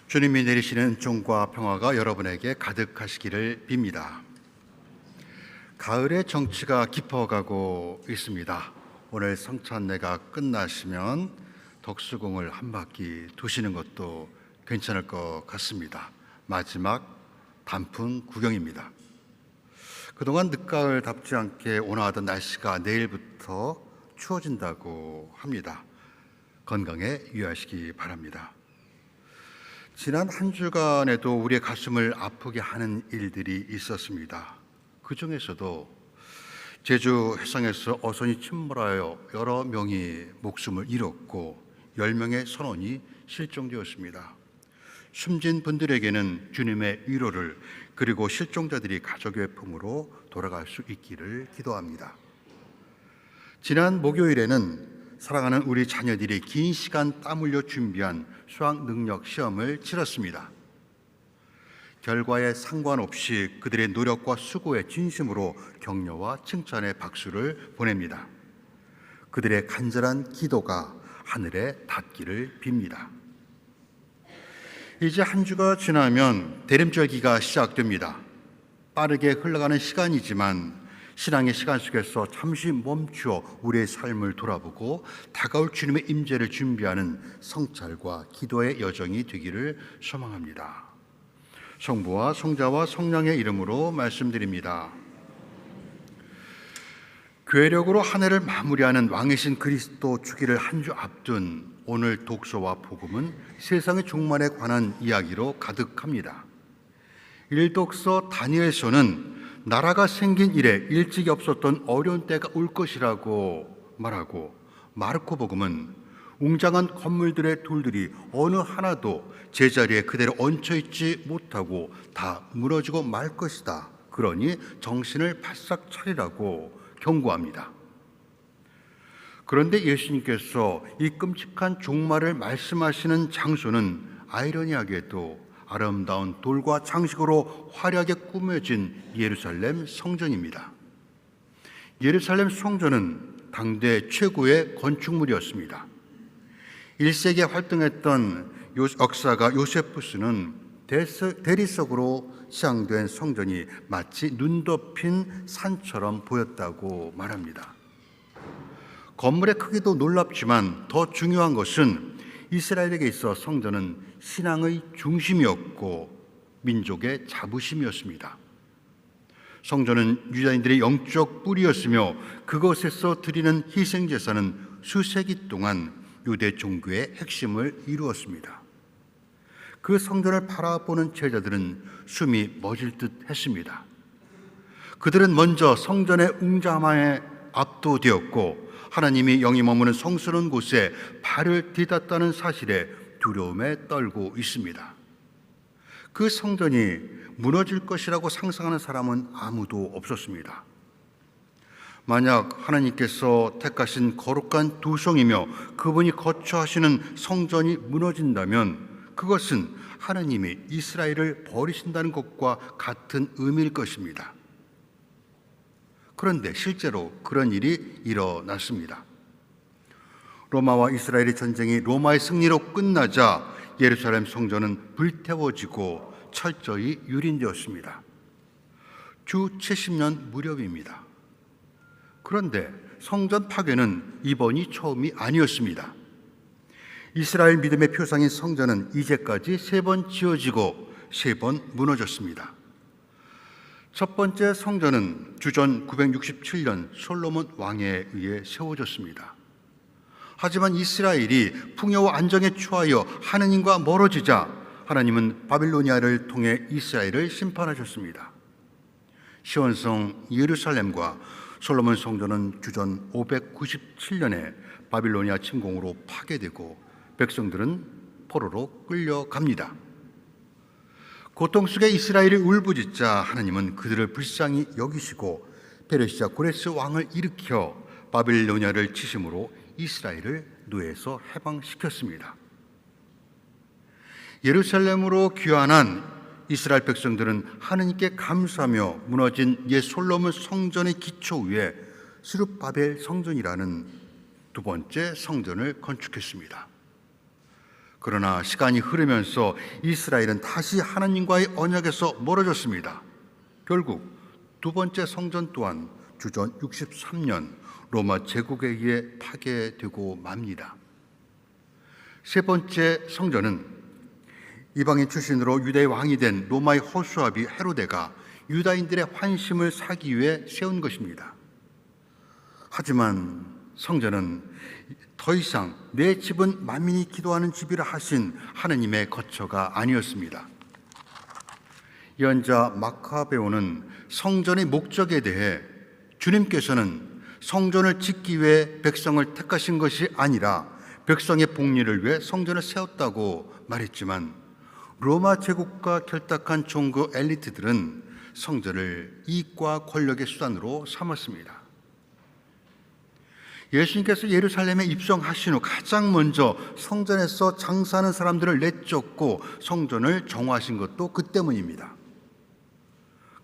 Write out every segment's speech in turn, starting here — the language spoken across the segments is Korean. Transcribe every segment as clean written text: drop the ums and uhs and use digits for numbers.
주님이 내리시는 은총과 평화가 여러분에게 가득하시기를 빕니다. 가을의 정취가 깊어가고 있습니다. 오늘 성찬례가 끝나시면 덕수궁을 한 바퀴 도시는 것도 괜찮을 것 같습니다. 마지막 단풍 구경입니다. 그동안 늦가을답지 않게 온화하던 날씨가 내일부터 추워진다고 합니다. 건강에 유의하시기 바랍니다. 지난 한 주간에도 우리의 가슴을 아프게 하는 일들이 있었습니다. 그 중에서도 제주 해상에서 어선이 침몰하여 여러 명이 목숨을 잃었고 10명의 선원이 실종되었습니다. 숨진 분들에게는 주님의 위로를, 그리고 실종자들이 가족의 품으로 돌아갈 수 있기를 기도합니다. 지난 목요일에는 사랑하는 우리 자녀들이 긴 시간 땀 흘려 준비한 수학 능력 시험을 치렀습니다. 결과에 상관없이 그들의 노력과 수고에 진심으로 격려와 칭찬의 박수를 보냅니다. 그들의 간절한 기도가 하늘에 닿기를 빕니다. 이제 한 주가 지나면 대림절기가 시작됩니다. 빠르게 흘러가는 시간이지만 신앙의 시간 속에서 잠시 멈추어 우리의 삶을 돌아보고 다가올 주님의 임재를 준비하는 성찰과 기도의 여정이 되기를 소망합니다. 성부와 성자와 성령의 이름으로 말씀드립니다. 교회력으로 한 해를 마무리하는 왕이신 그리스도 주기를 한 주 앞둔 오늘 독서와 복음은 세상의 종말에 관한 이야기로 가득합니다. 1독서 다니엘서는 나라가 생긴 이래 일찍이 없었던 어려운 때가 올 것이라고 말하고, 마르코 복음은 웅장한 건물들의 돌들이 어느 하나도 제자리에 그대로 얹혀있지 못하고 다 무너지고 말 것이다. 그러니 정신을 바싹 차리라고 경고합니다. 그런데 예수님께서 이 끔찍한 종말을 말씀하시는 장소는 아이러니하게도 아름다운 돌과 장식으로 화려하게 꾸며진 예루살렘 성전입니다. 예루살렘 성전은 당대 최고의 건축물이었습니다. 1세기에 활동했던 역사가 요세푸스는 대리석으로 치장된 성전이 마치 눈 덮인 산처럼 보였다고 말합니다. 건물의 크기도 놀랍지만 더 중요한 것은 이스라엘에게 있어 성전은 신앙의 중심이었고 민족의 자부심이었습니다. 성전은 유다인들의 영적 뿌리였으며 그것에서 드리는 희생제사는 수세기 동안 유대 종교의 핵심을 이루었습니다. 그 성전을 바라보는 제자들은 숨이 멎을 듯 했습니다. 그들은 먼저 성전의 웅장함에 압도되었고 하나님이 영이 머무는 성스러운 곳에 발을 디뎠다는 사실에 두려움에 떨고 있습니다. 그 성전이 무너질 것이라고 상상하는 사람은 아무도 없었습니다. 만약 하나님께서 택하신 거룩한 두 성이며 그분이 거처하시는 성전이 무너진다면 그것은 하나님이 이스라엘을 버리신다는 것과 같은 의미일 것입니다. 그런데 실제로 그런 일이 일어났습니다. 로마와 이스라엘의 전쟁이 로마의 승리로 끝나자 예루살렘 성전은 불태워지고 철저히 유린되었습니다. 주 70년 무렵입니다. 그런데 성전 파괴는 이번이 처음이 아니었습니다. 이스라엘 믿음의 표상인 성전은 이제까지 3번 지어지고 3번 무너졌습니다. 첫 번째 성전은 주전 967년 솔로몬 왕에 의해 세워졌습니다. 하지만 이스라엘이 풍요와 안정에 취하여 하느님과 멀어지자 하나님은 바빌로니아를 통해 이스라엘을 심판하셨습니다. 시온성 예루살렘과 솔로몬 성전은 주전 597년에 바빌로니아 침공으로 파괴되고 백성들은 포로로 끌려갑니다. 고통 속에 이스라엘이 울부짖자 하나님은 그들을 불쌍히 여기시고 페르시아 고레스 왕을 일으켜 바빌로니아를 치심으로 이스라엘을 노예에서 해방시켰습니다. 예루살렘으로 귀환한 이스라엘 백성들은 하느님께 감사하며 무너진 옛 솔로몬 성전의 기초 위에 스룹바벨 성전이라는 두 번째 성전을 건축했습니다. 그러나 시간이 흐르면서 이스라엘은 다시 하나님과의 언약에서 멀어졌습니다. 결국 두 번째 성전 또한 주전 63년 로마 제국에 의해 파괴되고 맙니다. 세 번째 성전은 이방인 출신으로 유다의 왕이 된 로마의 허수아비 헤로데가 유다인들의 환심을 사기 위해 세운 것입니다. 하지만 성전은 더 이상 내 집은 만민이 기도하는 집이라 하신 하느님의 거처가 아니었습니다. 예언자 마카베오는 성전의 목적에 대해 주님께서는 성전을 짓기 위해 백성을 택하신 것이 아니라 백성의 복리를 위해 성전을 세웠다고 말했지만 로마 제국과 결탁한 종교 엘리트들은 성전을 이익과 권력의 수단으로 삼았습니다. 예수님께서 예루살렘에 입성하신 후 가장 먼저 성전에서 장사하는 사람들을 내쫓고 성전을 정화하신 것도 그 때문입니다.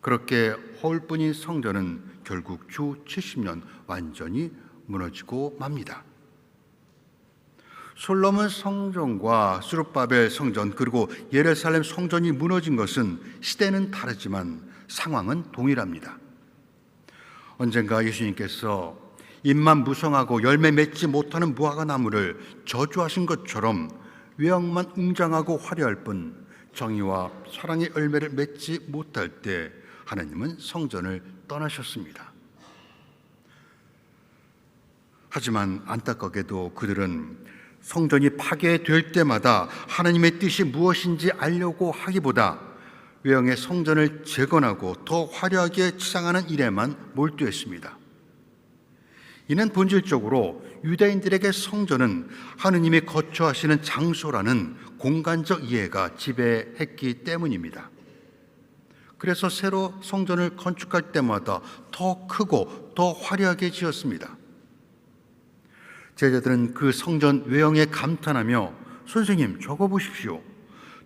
그렇게 허울뿐인 성전은 결국 주 70년 완전히 무너지고 맙니다. 솔로몬 성전과 스룹바벨 성전 그리고 예루살렘 성전이 무너진 것은 시대는 다르지만 상황은 동일합니다. 언젠가 예수님께서 잎만 무성하고 열매 맺지 못하는 무화과 나무를 저주하신 것처럼 외형만 웅장하고 화려할 뿐 정의와 사랑의 열매를 맺지 못할 때 하나님은 성전을 떠나셨습니다. 하지만 안타깝게도 그들은 성전이 파괴될 때마다 하나님의 뜻이 무엇인지 알려고 하기보다 외형의 성전을 재건하고 더 화려하게 치장하는 일에만 몰두했습니다. 이는 본질적으로 유대인들에게 성전은 하느님이 거처하시는 장소라는 공간적 이해가 지배했기 때문입니다. 그래서 새로 성전을 건축할 때마다 더 크고 더 화려하게 지었습니다. 제자들은 그 성전 외형에 감탄하며 선생님 저거 보십시오.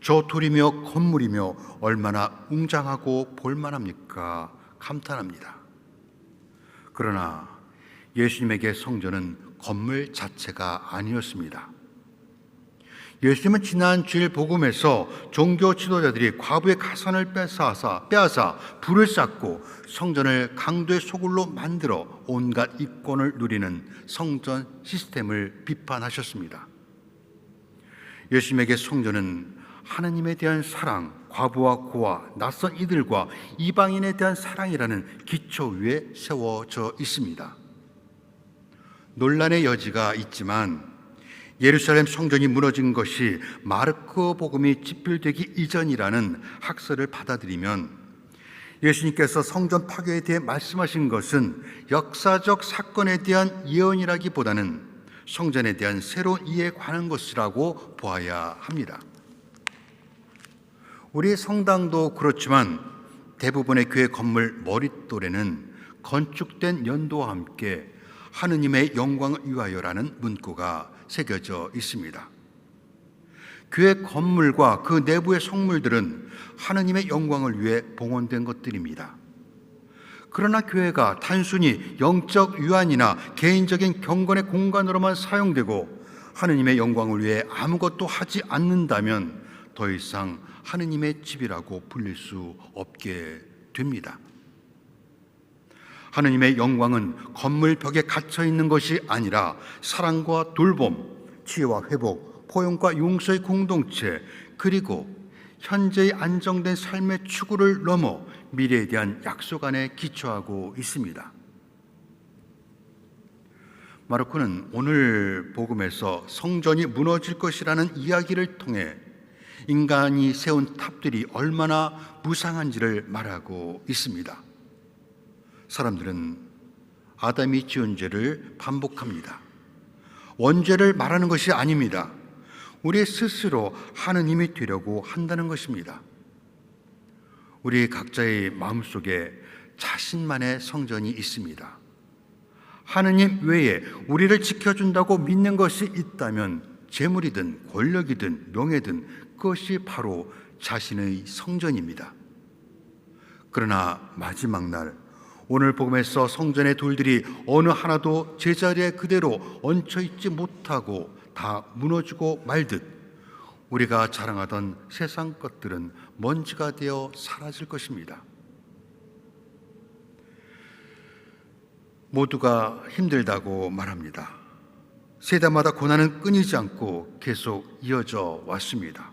저 돌이며 건물이며 얼마나 웅장하고 볼만합니까? 감탄합니다. 그러나 예수님에게 성전은 건물 자체가 아니었습니다. 예수님은 지난 주일 복음에서 종교 지도자들이 과부의 가산을 빼앗아 불을 쌓고 성전을 강도의 소굴로 만들어 온갖 이권을 누리는 성전 시스템을 비판하셨습니다. 예수님에게 성전은 하나님에 대한 사랑, 과부와 고아, 낯선 이들과 이방인에 대한 사랑이라는 기초 위에 세워져 있습니다. 논란의 여지가 있지만 예루살렘 성전이 무너진 것이 마르코 복음이 집필되기 이전이라는 학설을 받아들이면 예수님께서 성전 파괴에 대해 말씀하신 것은 역사적 사건에 대한 예언이라기보다는 성전에 대한 새로운 이해에 관한 것이라고 보아야 합니다. 우리 성당도 그렇지만 대부분의 교회 건물 머릿돌에는 건축된 연도와 함께 하느님의 영광을 위하여라는 문구가 새겨져 있습니다. 교회 건물과 그 내부의 성물들은 하느님의 영광을 위해 봉헌된 것들입니다. 그러나 교회가 단순히 영적 유한이나 개인적인 경건의 공간으로만 사용되고 하느님의 영광을 위해 아무것도 하지 않는다면 더 이상 하느님의 집이라고 불릴 수 없게 됩니다. 하느님의 영광은 건물 벽에 갇혀 있는 것이 아니라 사랑과 돌봄, 치유와 회복, 포용과 용서의 공동체, 그리고 현재의 안정된 삶의 추구를 넘어 미래에 대한 약속 안에 기초하고 있습니다. 마르코는 오늘 복음에서 성전이 무너질 것이라는 이야기를 통해 인간이 세운 탑들이 얼마나 무상한지를 말하고 있습니다. 사람들은 아담이 지은 죄를 반복합니다. 원죄를 말하는 것이 아닙니다. 우리 스스로 하느님이 되려고 한다는 것입니다. 우리 각자의 마음속에 자신만의 성전이 있습니다. 하느님 외에 우리를 지켜준다고 믿는 것이 있다면 재물이든 권력이든 명예든 그것이 바로 자신의 성전입니다. 그러나 마지막 날 오늘 복음에서 성전의 돌들이 어느 하나도 제자리에 그대로 얹혀있지 못하고 다 무너지고 말듯 우리가 자랑하던 세상 것들은 먼지가 되어 사라질 것입니다. 모두가 힘들다고 말합니다. 세대마다 고난은 끊이지 않고 계속 이어져 왔습니다.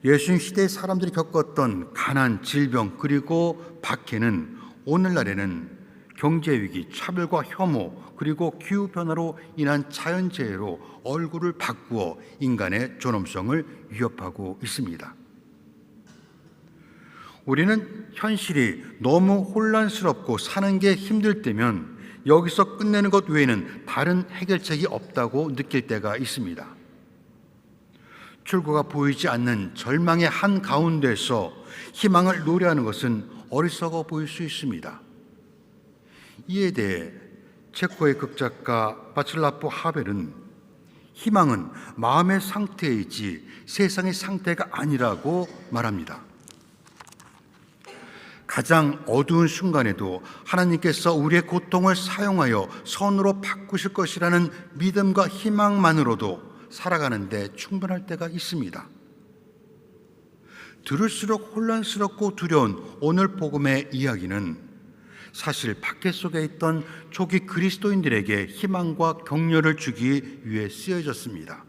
예수님 시대의 사람들이 겪었던 가난, 질병, 그리고 박해는 오늘날에는 경제위기, 차별과 혐오, 그리고 기후변화로 인한 자연재해로 얼굴을 바꾸어 인간의 존엄성을 위협하고 있습니다. 우리는 현실이 너무 혼란스럽고 사는 게 힘들 때면 여기서 끝내는 것 외에는 다른 해결책이 없다고 느낄 때가 있습니다. 출구가 보이지 않는 절망의 한가운데서 희망을 노래하는 것은 어리석어 보일 수 있습니다. 이에 대해 체코의 극작가 바칠라프 하벨은 희망은 마음의 상태이지 세상의 상태가 아니라고 말합니다. 가장 어두운 순간에도 하나님께서 우리의 고통을 사용하여 선으로 바꾸실 것이라는 믿음과 희망만으로도 살아가는 데 충분할 때가 있습니다. 들을수록 혼란스럽고 두려운 오늘 복음의 이야기는 사실 박해 속에 있던 초기 그리스도인들에게 희망과 격려를 주기 위해 쓰여졌습니다.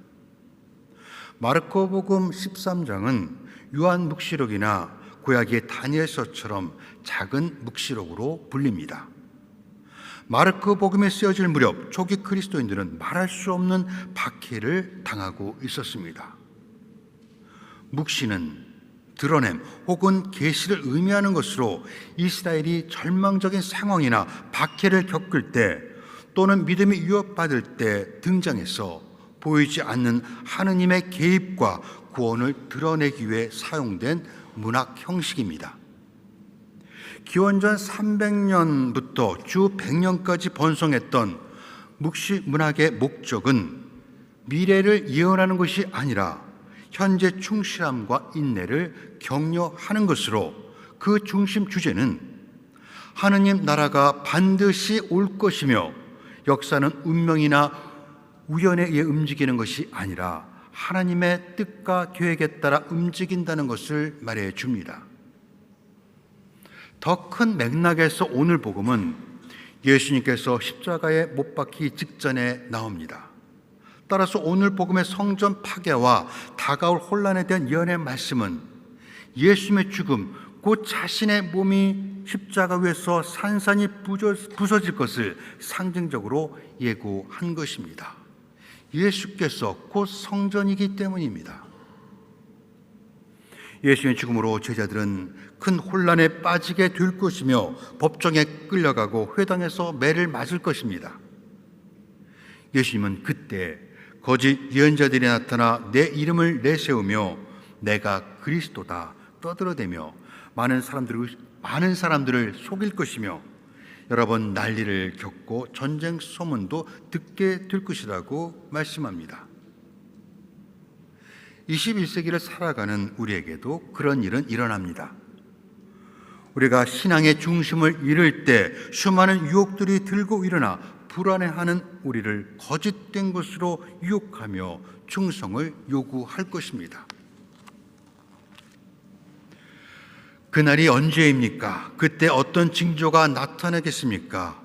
마르코복음 13장은 요한 묵시록이나 구약의 다니엘서처럼 작은 묵시록으로 불립니다. 마르코복음에 쓰여질 무렵 초기 그리스도인들은 말할 수 없는 박해를 당하고 있었습니다. 묵시는 드러냄 혹은 계시를 의미하는 것으로 이스라엘이 절망적인 상황이나 박해를 겪을 때 또는 믿음이 위협받을 때 등장해서 보이지 않는 하느님의 개입과 구원을 드러내기 위해 사용된 문학 형식입니다. 기원전 300년부터 주 100년까지 번성했던 묵시 문학의 목적은 미래를 예언하는 것이 아니라 현재 충실함과 인내를 격려하는 것으로 그 중심 주제는 하느님 나라가 반드시 올 것이며 역사는 운명이나 우연에 의해 움직이는 것이 아니라 하나님의 뜻과 계획에 따라 움직인다는 것을 말해 줍니다. 더 큰 맥락에서 오늘 복음은 예수님께서 십자가에 못 박히기 직전에 나옵니다. 따라서 오늘 복음의 성전 파괴와 다가올 혼란에 대한 예언의 말씀은 예수님의 죽음, 곧 자신의 몸이 십자가 위에서 산산이 부서질 것을 상징적으로 예고한 것입니다. 예수께서 곧 성전이기 때문입니다. 예수님의 죽음으로 제자들은 큰 혼란에 빠지게 될 것이며 법정에 끌려가고 회당에서 매를 맞을 것입니다. 예수님은 그때 거짓 예언자들이 나타나 내 이름을 내세우며 내가 그리스도다 떠들어대며 많은 사람들을 속일 것이며 여러 번 난리를 겪고 전쟁 소문도 듣게 될 것이라고 말씀합니다. 21세기를 살아가는 우리에게도 그런 일은 일어납니다. 우리가 신앙의 중심을 잃을 때 수많은 유혹들이 들고 일어나 불안해하는 우리를 거짓된 것으로 유혹하며 충성을 요구할 것입니다. 그날이 언제입니까? 그때 어떤 징조가 나타나겠습니까?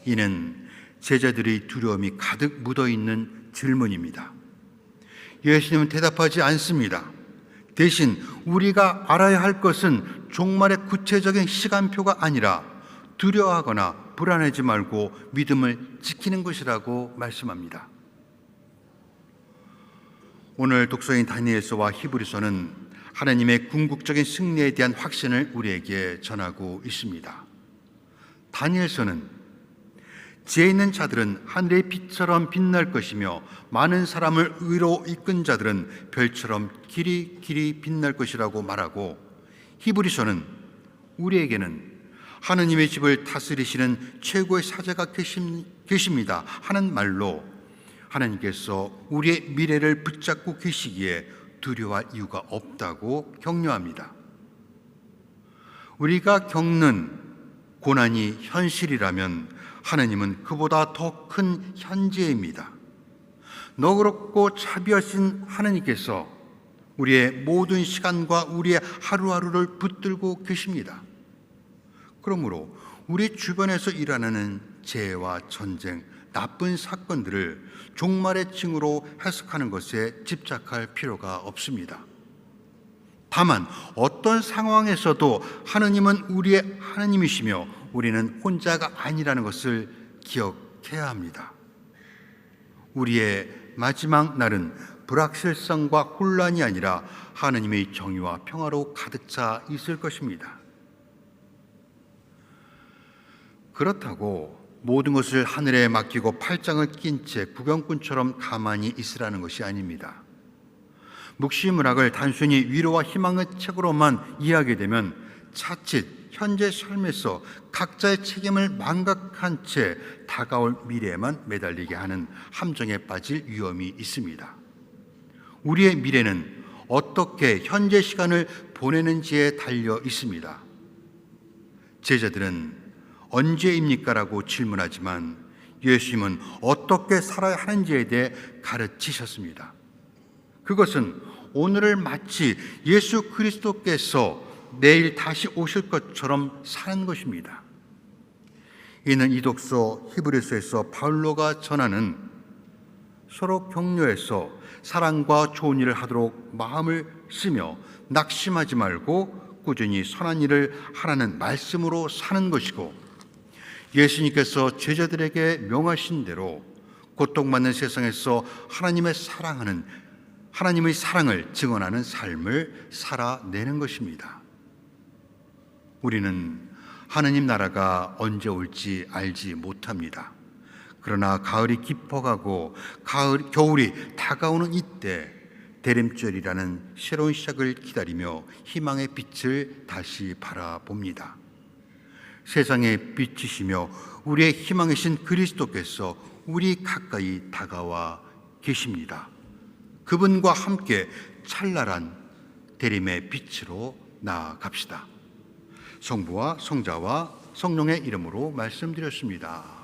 이는 제자들의 두려움이 가득 묻어있는 질문입니다. 예수님은 대답하지 않습니다. 대신 우리가 알아야 할 것은 종말의 구체적인 시간표가 아니라 두려워하거나 불안하지 말고 믿음을 지키는 것이라고 말씀합니다. 오늘 독서인 다니엘서와 히브리서는 하나님의 궁극적인 승리에 대한 확신을 우리에게 전하고 있습니다. 다니엘서는 지혜 있는 자들은 하늘의 빛처럼 빛날 것이며 많은 사람을 의로 이끈 자들은 별처럼 길이 빛날 것이라고 말하고, 히브리서는 우리에게는 하느님의 집을 다스리시는 최고의 사제가 계십니다 하는 말로 하나님께서 우리의 미래를 붙잡고 계시기에 두려워할 이유가 없다고 격려합니다. 우리가 겪는 고난이 현실이라면 하나님은 그보다 더 큰 현재입니다. 너그럽고 자비하신 하나님께서 우리의 모든 시간과 우리의 하루하루를 붙들고 계십니다. 그러므로 우리 주변에서 일어나는 재해와 전쟁, 나쁜 사건들을 종말의 징후로 해석하는 것에 집착할 필요가 없습니다. 다만 어떤 상황에서도 하느님은 우리의 하나님이시며 우리는 혼자가 아니라는 것을 기억해야 합니다. 우리의 마지막 날은 불확실성과 혼란이 아니라 하느님의 정의와 평화로 가득 차 있을 것입니다. 그렇다고 모든 것을 하늘에 맡기고 팔짱을 낀 채 구경꾼처럼 가만히 있으라는 것이 아닙니다. 묵시문학을 단순히 위로와 희망의 책으로만 이해하게 되면 자칫 현재 삶에서 각자의 책임을 망각한 채 다가올 미래에만 매달리게 하는 함정에 빠질 위험이 있습니다. 우리의 미래는 어떻게 현재 시간을 보내는지에 달려 있습니다. 제자들은 언제입니까? 라고 질문하지만 예수님은 어떻게 살아야 하는지에 대해 가르치셨습니다. 그것은 오늘을 마치 예수 그리스도께서 내일 다시 오실 것처럼 사는 것입니다. 이는 이 독서 히브리서에서 바울로가 전하는 서로 격려해서 사랑과 좋은 일을 하도록 마음을 쓰며 낙심하지 말고 꾸준히 선한 일을 하라는 말씀으로 사는 것이고, 예수님께서 제자들에게 명하신 대로 고통받는 세상에서 하나님의 사랑을 증언하는 삶을 살아내는 것입니다. 우리는 하느님 나라가 언제 올지 알지 못합니다. 그러나 가을이 깊어가고 겨울이 다가오는 이때 대림절이라는 새로운 시작을 기다리며 희망의 빛을 다시 바라봅니다. 세상의 빛이시며 우리의 희망이신 그리스도께서 우리 가까이 다가와 계십니다. 그분과 함께 찬란한 대림의 빛으로 나아갑시다. 성부와 성자와 성령의 이름으로 말씀드렸습니다.